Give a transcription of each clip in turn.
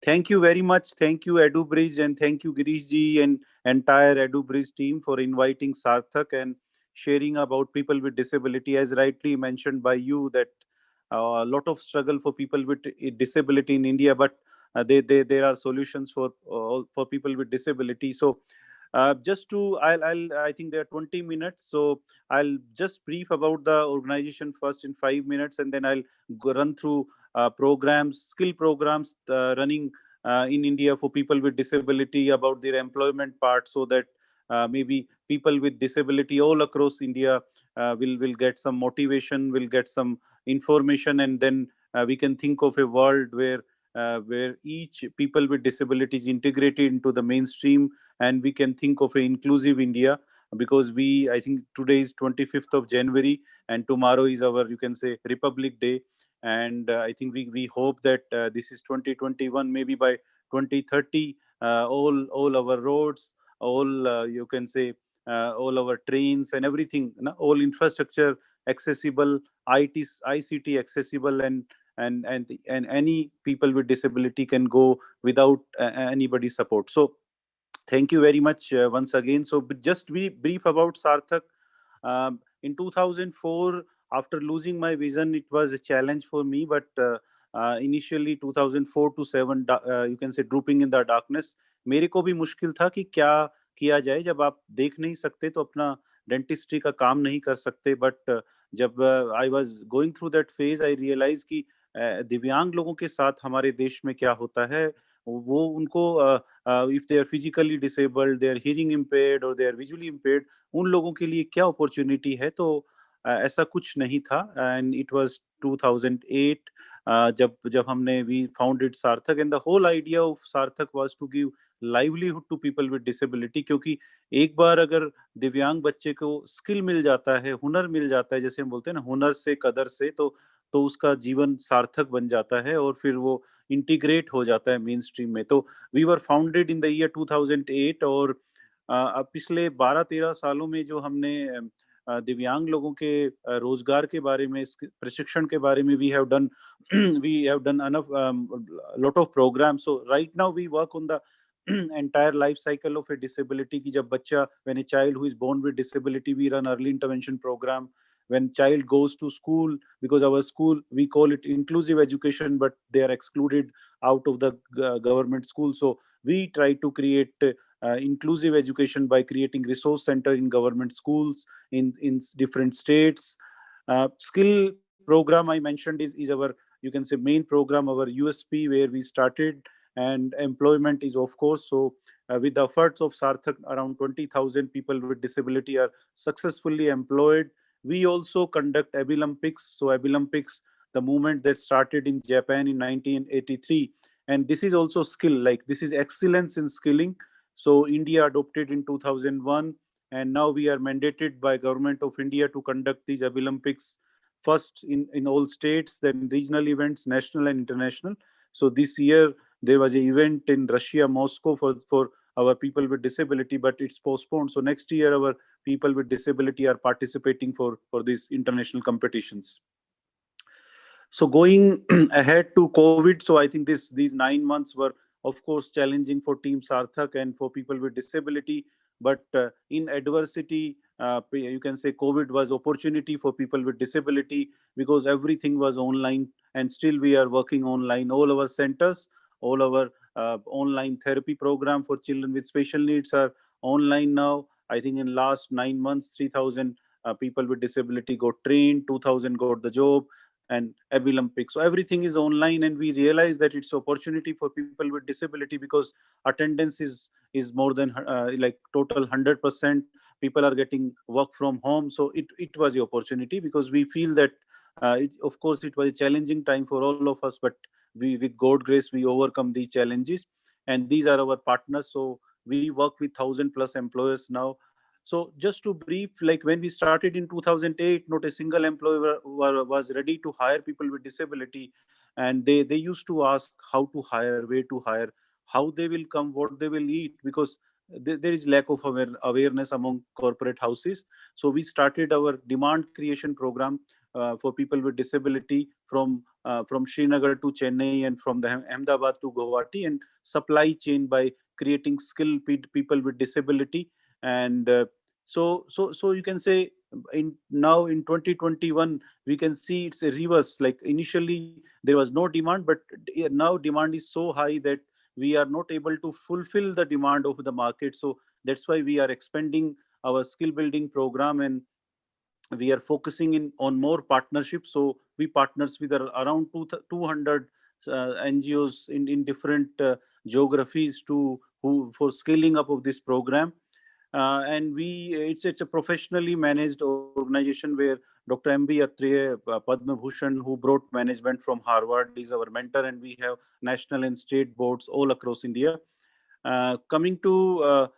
Thank you very much. Thank you, EduBridge, and thank you, Girish ji and entire EduBridge team for inviting Sarthak and sharing about people with disability. As rightly mentioned by you, that a lot of struggle for people with disability in India, but there are solutions for people with disability. So just to I think there are 20 minutes, so I'll just brief about the organization first in 5 minutes, and then I'll run through programs, skill programs running in India for people with disability, about their employment part, so that maybe people with disability all across India will get some motivation, will get some information, and then we can think of a world where each people with disability is integrated into the mainstream, and we can think of an inclusive India, because we, I think today is 25th of January, and tomorrow is our, you can say, Republic Day. And I think we hope that this is 2021, maybe by 2030 all our roads, all you can say, all our trains and everything, all infrastructure accessible, ICT accessible, and any people with disability can go without anybody's support. So thank you very much once again. So just be brief about Sarthak. In 2004, after losing my vision, it was a challenge for me. But initially 2004 to 7, you can say, drooping in the darkness, मेरे को भी मुश्किल था कि क्या किया जाए जब आप देख नहीं सकते तो अपना डेंटिस्ट्री का काम नहीं कर सकते. बट जब I was going through that phase, I realise कि दिव्यांग लोगों के साथ हमारे देश में क्या होता है. वो उनको if they are physically disabled, they are hearing impaired और दे आर विजुअली इम्पेयर्ड, उन लोगों के लिए क्या अपॉर्चुनिटी है. तो ऐसा कुछ नहीं था. एंड इट वाज 2008 जब जब हमने we founded Sarthak, and the whole idea of Sarthak was to give livelihood to people with disability. क्योंकि एक बार अगर दिव्यांग बच्चे को स्किल मिल जाता है, हुनर मिल जाता है, जैसे हम बोलते हैं ना, हुनर से कदर से, तो उसका जीवन सार्थक बन जाता है और फिर वो इंटीग्रेट हो जाता है मेन स्ट्रीम में. तो we were founded in the year 2008. और अब पिछले 12-13 सालों में जो हमने दिव्यांग लोगों के रोजगार के बारे में, प्रशिक्षण के बारे में, we have done enough lot of programmes. So right now we work on the entire life cycle of a disability. Ki jab bacha, when a child who is born with disability, we run early intervention program. When child goes to school, because our school, we call it inclusive education, but they are excluded out of the government school. So we try to create inclusive education by creating resource center in government schools in different states. Skill program I mentioned is our, you can say, main program, our USP, where we started. And employment is, of course. So with the efforts of Sarthak, around 20,000 people with disability are successfully employed. We also conduct Abilympics. So Abilympics, the movement that started in Japan in 1983, and this is also skill, like this is excellence in skilling. So India adopted in 2001, and now we are mandated by government of India to conduct these Abilympics first in all states, then regional events, national and international. So this year there was an event in Russia, Moscow, for our people with disability, but it's postponed. So next year our people with disability are participating for these international competitions. So going ahead to COVID, so I think these 9 months were, of course, challenging for Team Sarthak and for people with disability. But in adversity, you can say COVID was opportunity for people with disability, because everything was online, and still we are working online. All our centers, all our online therapy program for children with special needs are online now. I think in last 9 months, 3,000 people with disability got trained, 2,000 got the job, and Olympics. So everything is online, and we realize that it's opportunity for people with disability, because attendance is more than like total 100%. People are getting work from home, so it was the opportunity, because we feel that of course it was a challenging time for all of us, but we, with God grace, we overcome these challenges, and these are our partners. So we work with 1,000+ employers now. So just to brief, like when we started in 2008, not a single employer was ready to hire people with disability, and they used to ask how to hire, where to hire, how they will come, what they will eat, because there is lack of awareness among corporate houses. So we started our demand creation program for people with disability from from Srinagar to Chennai and from the Ahmedabad to Guwahati, and supply chain by creating skilled people with disability. And so you can say in now in 2021 we can see it's a reverse. Like initially there was no demand, but now demand is so high that we are not able to fulfill the demand of the market. So that's why we are expanding our skill building program, and we are focusing in on more partnerships. So we partners with around 200 NGOs in different geographies to who for scaling up of this program. And we it's a professionally managed organization where Dr. M.B. Atreya, Padma Bhushan, who brought management from Harvard, is our mentor, and we have national and state boards all across India. Coming to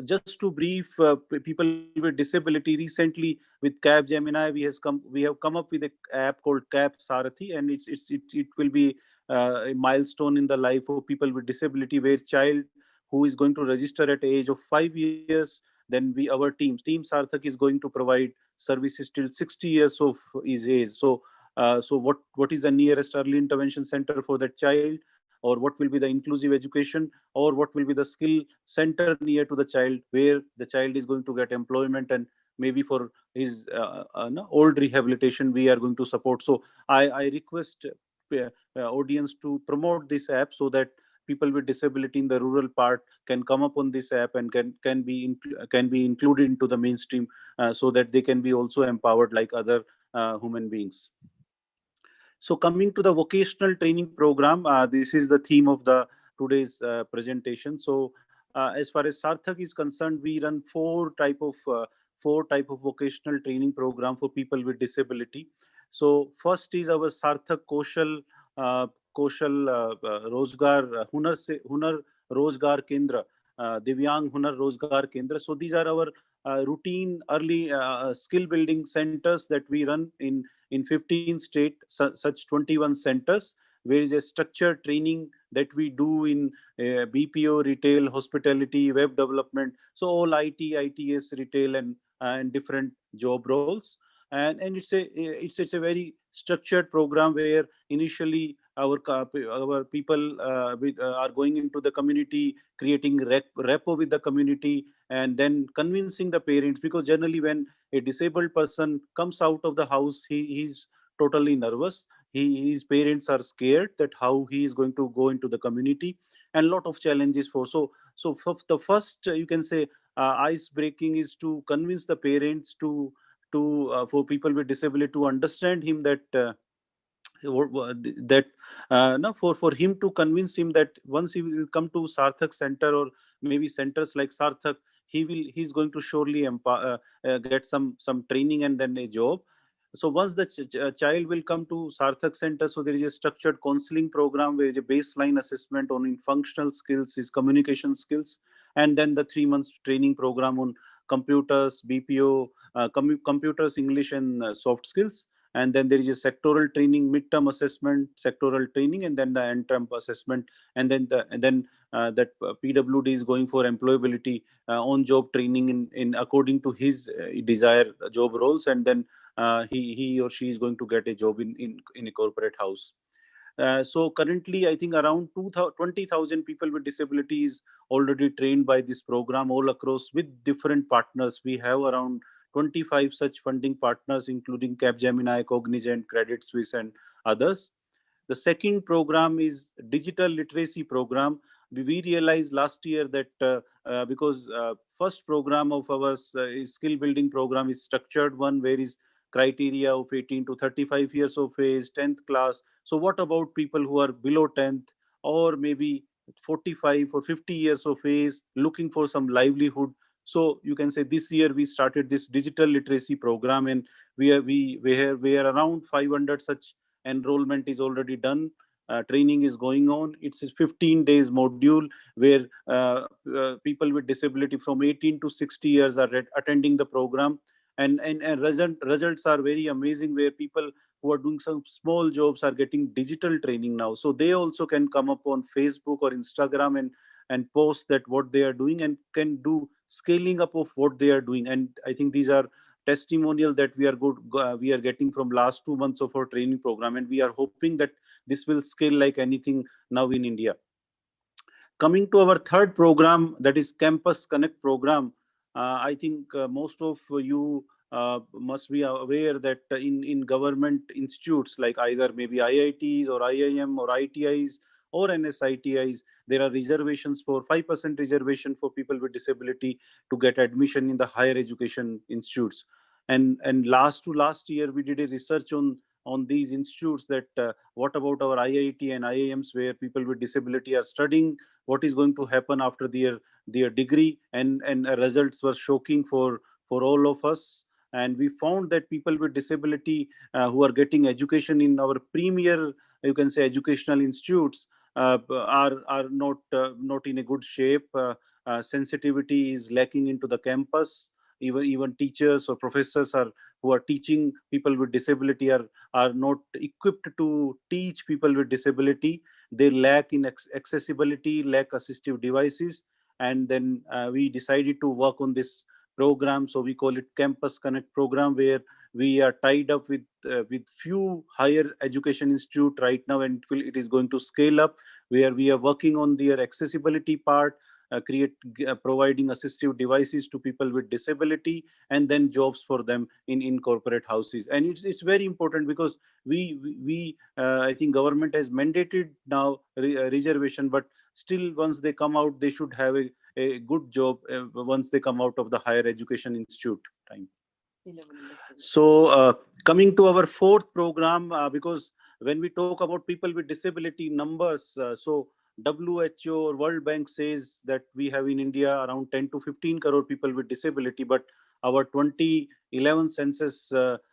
just to brief people with disability, recently with Cap Gemini, we have come up with a app called Cap Sarathi, and it will be a milestone in the life of people with disability, where child who is going to register at the age of 5 years, then we our team Sarthak is going to provide services till 60 years of his age. So what is the nearest early intervention center for that child, or what will be the inclusive education, or what will be the skill center near to the child, where the child is going to get employment, and maybe for his no, old rehabilitation we are going to support. So I request audience to promote this app, so that people with disability in the rural part can come up on this app and can be included into the mainstream, so that they can be also empowered like other human beings. So coming to the vocational training program, this is the theme of the today's presentation. So as far as Sarthak is concerned, we run four type of vocational training program for people with disability. So first is our Sarthak Kaushal Rozgar Hunar Rozgar Kendra, Divyang Hunar Rozgar Kendra. So these are our routine early skill building centers that we run in 15 states, such 21 centers, where is a structured training that we do in BPO, retail, hospitality, web development, so all IT, ITS, retail, and different job roles. And it's a very structured program, where initially our people are going into the community, creating repo with the community, and then convincing the parents, because generally when a disabled person comes out of the house, he's totally nervous. His parents are scared that how he is going to go into the community, and lot of challenges for. So for the first you can say ice breaking is to convince the parents to for people with disability to understand him that that no for him to convince him that once he will come to Sarthak center, or maybe centers like Sarthak, he's going to surely get some training and then a job. So once the child will come to Sarthak center, so there is a structured counseling program, where is a baseline assessment on in functional skills, his communication skills, and then the 3 months training program on computers, BPO, computers, English, and soft skills. And then there is a sectoral training, midterm assessment, sectoral training, and then the end term assessment. And then that PWD is going for employability, on job training in according to his desired job roles, and then he or she is going to get a job in a corporate house. So currently, I think around 20,000 people with disabilities already trained by this program all across with different partners. We have around 25 such funding partners, including Capgemini, Cognizant, Credit Suisse, and others. The second program is digital literacy program. We realized last year that because first program of ours is skill building program is structured one, where is criteria of 18 to 35 years of age, 10th class. So what about people who are below 10th, or maybe 45 or 50 years of age, looking for some livelihood? So you can say this year we started this digital literacy program, and we are around 500 such enrollment is already done. Training is going on. It's a 15 days module, where people with disability from 18 to 60 years are attending the program. And results are very amazing, where people who are doing some small jobs are getting digital training now, so they also can come up on Facebook or Instagram and post that what they are doing, and can do scaling up of what they are doing. And I think these are testimonial that we are getting from last 2 months of our training program, and we are hoping that this will scale like anything now in India. Coming to our third program, that is Campus Connect program, I think most of you must be aware that in government institutes like either maybe IITs or IIM or ITIs or NSITIs, there are reservations for 5% reservation for people with disability to get admission in the higher education institutes. And last year we did a research on these institutes that what about our IIT and IIMs where people with disability are studying, what is going to happen after their degree, and results were shocking for all of us. And we found that people with disability who are getting education in our premier, you can say, educational institutes are not in a good shape. Sensitivity is lacking into the campus. Even teachers or professors are who are teaching people with disability are not equipped to teach people with disability. They lack in accessibility, lack assistive devices. And then we decided to work on this program, so we call it Campus Connect program, where we are tied up with few higher education institute right now, and it is going to scale up, where we are working on their accessibility part, providing assistive devices to people with disability, and then jobs for them in corporate houses. And it's very important because we I think government has mandated now reservation, but still once they come out they should have a good job once they come out of the higher education institute time. So coming to our fourth program, because when we talk about people with disability numbers, so WHO or World Bank says that we have in India around 10 to 15 crore people with disability, but our 2011 census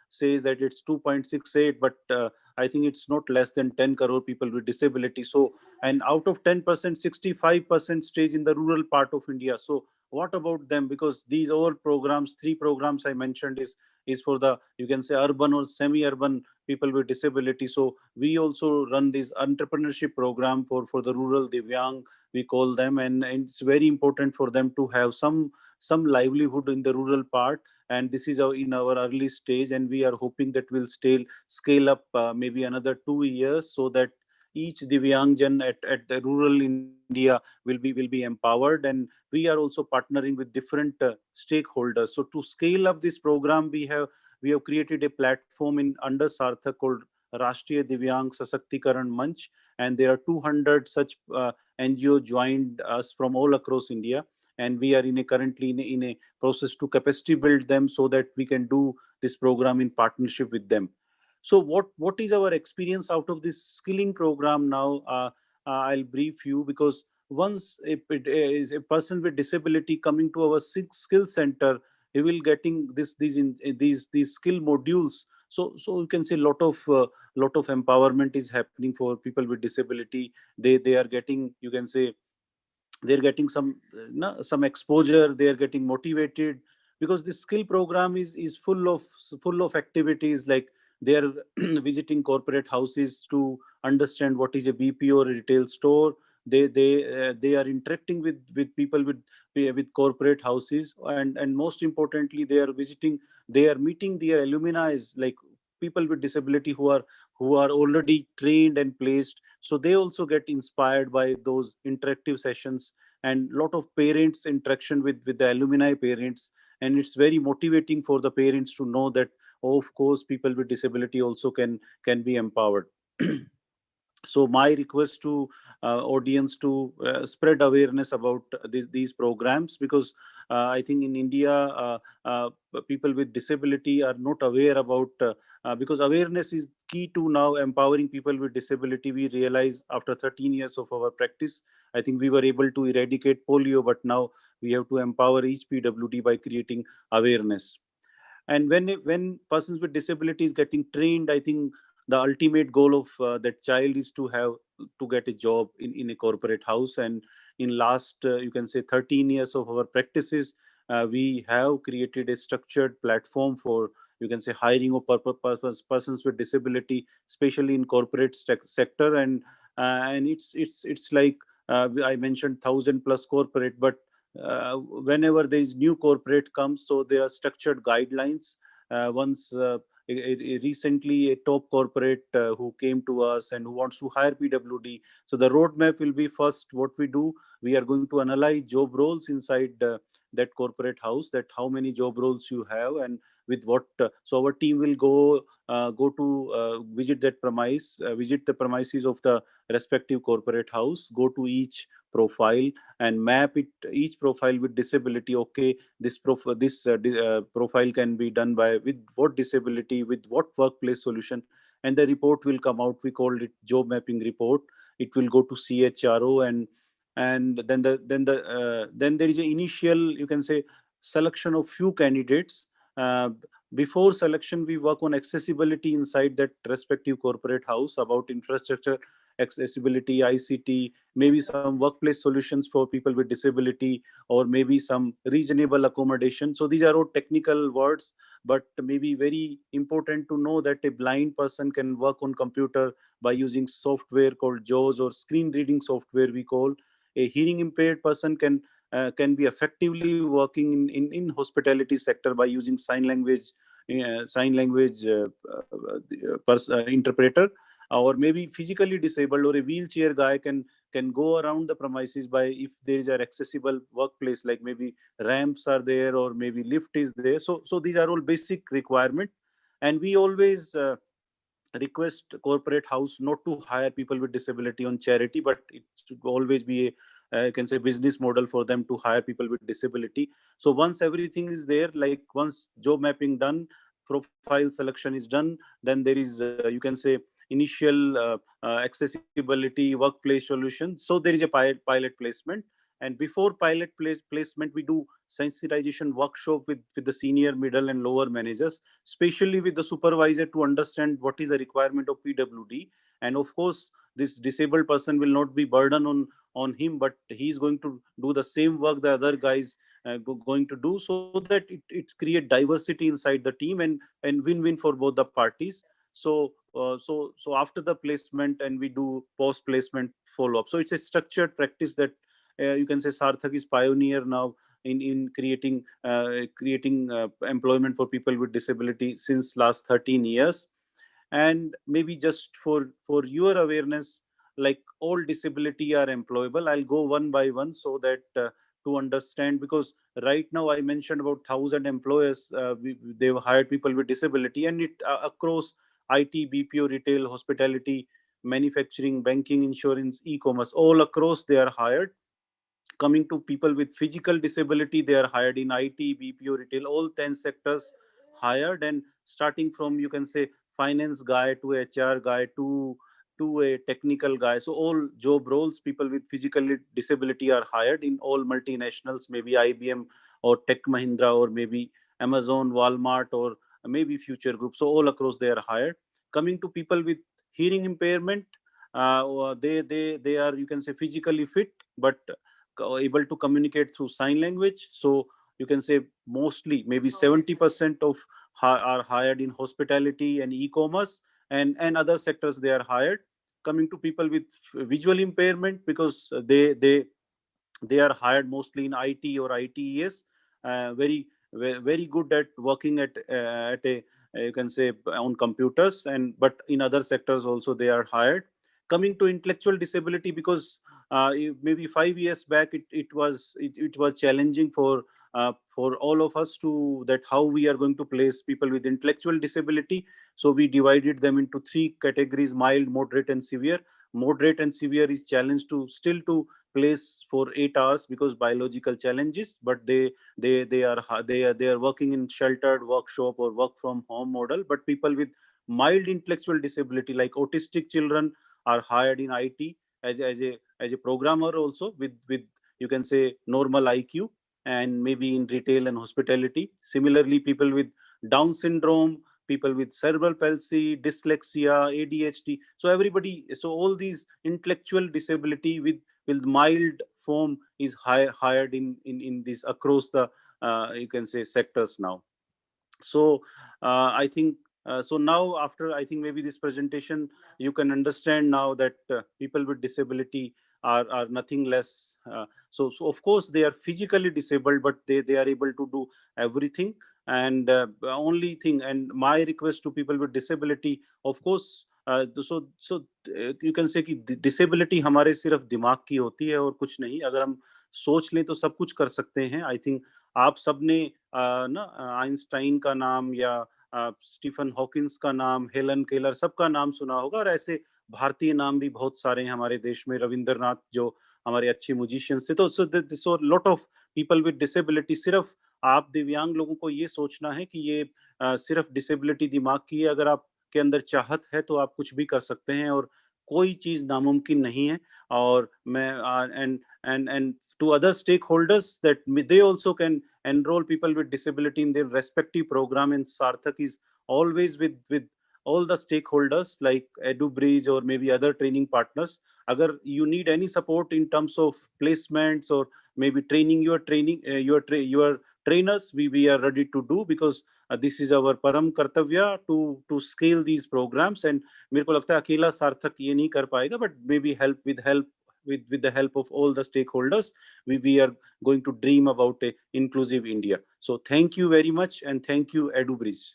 says that it's 2.68, but I think it's not less than 10 crore people with disability. So, and out of 10%, 65% stays in the rural part of India. So what about them? Because these all programs, three programs I mentioned, is for the, you can say, urban or semi-urban people with disability. So we also run this entrepreneurship program for the rural Divyang, we call them, and it's very important for them to have some livelihood in the rural part. And this is in our early stage, and we are hoping that we'll scale up maybe another 2 years, so that each Divyangjan at the rural India will be empowered. And we are also partnering with different stakeholders. So to scale up this program, we have created a platform in under Sarthak called Rashtriya Divyang Sasaktikaran Manch, and there are 200 such NGO joined us from all across India, and we are currently in a process to capacity build them so that we can do this program in partnership with them. So what is our experience out of this skilling program now? I'll brief you, because once is a person with disability coming to our skill center, he will getting these skill modules. So you can say lot of empowerment is happening for people with disability. They are getting, you can say, they're getting some some exposure, they are getting motivated, because this skill program is full of activities, like they are visiting corporate houses to understand what is a BPO or a retail store. They are interacting with people with corporate houses, and most importantly, they are meeting their alumni, like people with disability who are already trained and placed. So they also get inspired by those interactive sessions, and lot of parents interaction with the alumni parents. And it's very motivating for the parents to know that, oh, of course, people with disability also can be empowered. So my request to audience to spread awareness about these programs, because I think in India people with disability are not aware about, because awareness is key to now empowering people with disability. We realize after 13 years of our practice, I think we were able to eradicate polio, but now we have to empower each PWD by creating awareness. And when persons with disabilities getting trained, I think the ultimate goal of that child is to get a job in a corporate house. And in last you can say 13 years of our practices, we have created a structured platform for, you can say, hiring of persons with disability, especially in corporate sector. And it's like I mentioned 1,000 plus corporate, but whenever there is new corporate comes, so there are structured guidelines. Once recently a top corporate who came to us and who wants to hire PWD, so the roadmap will be, first what we do, we are going to analyze job roles inside that corporate house, that how many job roles you have and with what. So our team will go to visit the premises of the respective corporate house, go to each profile and map it, each profile with disability. Okay, this profile can be done by with what disability, with what workplace solution, and the report will come out. We called it job mapping report. It will go to CHRO, and then there is an initial, you can say, selection of few candidates. uh, Before selection, we work on accessibility inside that respective corporate house, about infrastructure, accessibility, ICT, maybe some workplace solutions for people with disability, or maybe some reasonable accommodation. So these are all technical words, but maybe very important to know that a blind person can work on computer by using software called JAWS, or screen reading software we call. A hearing impaired person can be effectively working in hospitality sector by using sign language interpreter. Or maybe physically disabled or a wheelchair guy can go around the premises by, if there is an accessible workplace, like maybe ramps are there or maybe lift is there. So these are all basic requirement. And we always request corporate house not to hire people with disability on charity, but it should always be a, you can say, business model for them to hire people with disability. So once everything is there, like once job mapping done, profile selection is done, then there is, you can say, initial accessibility workplace solution. So there is a pilot placement. And before placement, we do sensitization workshop with the senior, middle and lower managers, especially with the supervisor, to understand what is the requirement of PWD. And of course, this disabled person will not be burden on him, but he is going to do the same work the other guys going to do, so that it create diversity inside the team, and win-win for both the parties. So after the placement, and we do post placement follow up. So it's a structured practice that, you can say, Sarthak is pioneer now in creating employment for people with disability since last 13 years. And maybe just for your awareness, like all disability are employable. I'll go one by one, so that to understand, because right now I mentioned about 1,000 employers, they've hired people with disability, and it across IT, BPO, retail, hospitality, manufacturing, banking, insurance, e-commerce, all across they are hired. Coming to people with physical disability, they are hired in IT, BPO, retail, all 10 sectors hired. And starting from, you can say, finance guy to HR guy to a technical guy. So all job roles, people with physical disability are hired in all multinationals, maybe IBM or Tech Mahindra, or maybe Amazon, Walmart, or maybe Future Group. So all across they are hired. Coming to people with hearing impairment, they are, you can say, physically fit, but able to communicate through sign language. So you can say mostly maybe 70% of are hired in hospitality and e-commerce, and other sectors they are hired. Coming to people with visual impairment, because they are hired mostly in IT or ITES, very good at working at a, you can say, on computers. And but in other sectors also they are hired. Coming to intellectual disability, because maybe 5 years back it was challenging for all of us to that how we are going to place people with intellectual disability. So we divided them into three categories: mild, moderate and severe. Moderate and severe is challenged to still to place for 8 hours because biological challenges, but they are working in sheltered workshop or work from home model. But people with mild intellectual disability, like autistic children, are hired in IT as a programmer, also with, you can say, normal IQ, and maybe in retail and hospitality. Similarly, people with Down syndrome, people with cerebral palsy, dyslexia, ADHD, so everybody, so all these intellectual disability with mild form is hired in this across the, you can say, sectors now. So I think, so now after, I think maybe this presentation, you can understand now that people with disability are nothing less. So of course they are physically disabled, but they are able to do everything. And only thing, and my request to people with disability, of course, you can say कि disability हमारे सिर्फ दिमाग की होती है और कुछ नहीं. अगर हम सोच लें तो सब कुछ कर सकते हैं. आई थिंक आप सबने ना आइंस्टाइन का नाम या स्टीफन हॉकिंस का नाम, हेलन केलर, सबका नाम सुना होगा. और ऐसे भारतीय नाम भी बहुत सारे हैं हमारे देश में. रविंद्रनाथ जो हमारे अच्छे म्यूजिशियंस थे. तो so lot of people with disability. सिर्फ आप दिव्यांग लोगों को ये सोचना है कि ये सिर्फ डिसेबिलिटी दिमाग की है. अगर आपके अंदर चाहत है तो आप कुछ भी कर सकते हैं और कोई चीज नामुमकिन नहीं है. और मैं and to other stakeholders that they also can enroll people with disability in their respective program. And Sarthak is always with all the stakeholders like EduBridge or maybe other training partners. Agar you need any support in terms of placements or maybe training your trainers, we are ready to do, because this is our param kartavya to scale these programs. And मेरे को लगता है अकेला सार्थक ये नहीं कर पाएगा, but maybe with the help of all the stakeholders, we are going to dream about a inclusive India. So thank you very much, and thank you, EduBridge.